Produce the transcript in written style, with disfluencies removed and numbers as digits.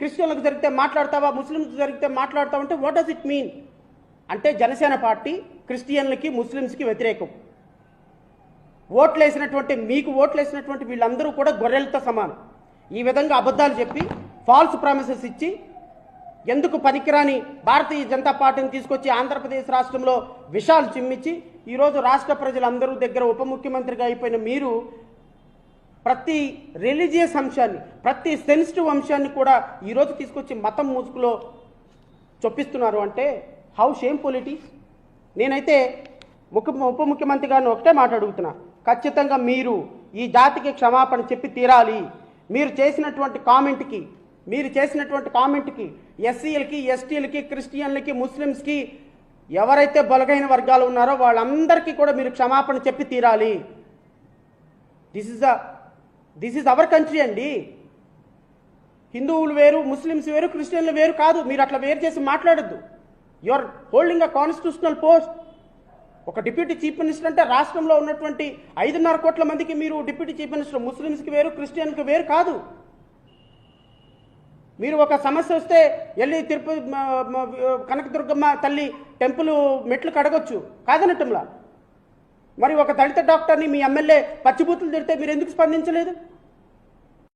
క్రిస్టియన్లకు జరిగితే మాట్లాడతావా, ముస్లింలకు జరిగితే మాట్లాడతావా అంటే వాట్ డస్ ఇట్ మీన్? అంటే జనసేన పార్టీ క్రిస్టియన్లకి ముస్లిమ్స్కి వ్యతిరేకం. మీకు ఓట్లేసినటువంటి వీళ్ళందరూ కూడా గొర్రెలతో సమానం. ఈ విధంగా అబద్ధాలు చెప్పి ఫాల్స్ ప్రామిసెస్ ఇచ్చి ఎందుకు పనికిరాని భారతీయ జనతా పార్టీని తీసుకొచ్చి ఆంధ్రప్రదేశ్ రాష్ట్రంలో విషాలు చిమ్మించి ఈరోజు రాష్ట్ర ప్రజలందరూ దగ్గర ఉప ముఖ్యమంత్రిగా అయిపోయిన మీరు ప్రతి రిలీజియస్ అంశాన్ని, ప్రతి సెన్సిటివ్ అంశాన్ని కూడా ఈరోజు తీసుకొచ్చి మతం ముసుగులో చొప్పిస్తున్నారు అంటే హౌ షేమ్ఫుల్ ఇట్ ఈస్. నేనైతే ఉప ముఖ్యమంత్రి గారిని ఒకటే మాట అడుగుతున్నా, ఖచ్చితంగా మీరు ఈ జాతికి క్షమాపణ చెప్పి తీరాలి. మీరు చేసినటువంటి కామెంట్కి ఎస్సీలకి, ఎస్టీలకి, క్రిస్టియన్లకి, ముస్లిమ్స్కి ఎవరైతే బలగైన వర్గాలు ఉన్నారో వాళ్ళందరికీ కూడా మీరు క్షమాపణ చెప్పి తీరాలి. దిస్ ఈజ్ అవర్ కంట్రీ అండి. హిందువులు వేరు, ముస్లిమ్స్ వేరు, క్రిస్టియన్లు వేరు కాదు. మీరు అట్లా వేరు చేసి మాట్లాడద్దు. You are holding a constitutional post. ఒక డిప్యూటీ చీఫ్ మినిస్టర్ అంటే రాష్ట్రంలో ఉన్నటువంటి 5.5 కోట్ల మందికి మీరు డిప్యూటీ చీఫ్ మినిస్టర్. ముస్లిమ్స్కి వేరు, క్రిస్టియన్కి వేరు కాదు. మీరు ఒక సమస్య వస్తే వెళ్ళి తిరుపతి కనకదుర్గమ్మ తల్లి టెంపుల్ మెట్లు కడగొచ్చు, కాదనటంలా. మరి ఒక దళిత డాక్టర్ని మీ ఎమ్మెల్యే పచ్చిబూతులు తిడితే మీరు ఎందుకు స్పందించలేదు?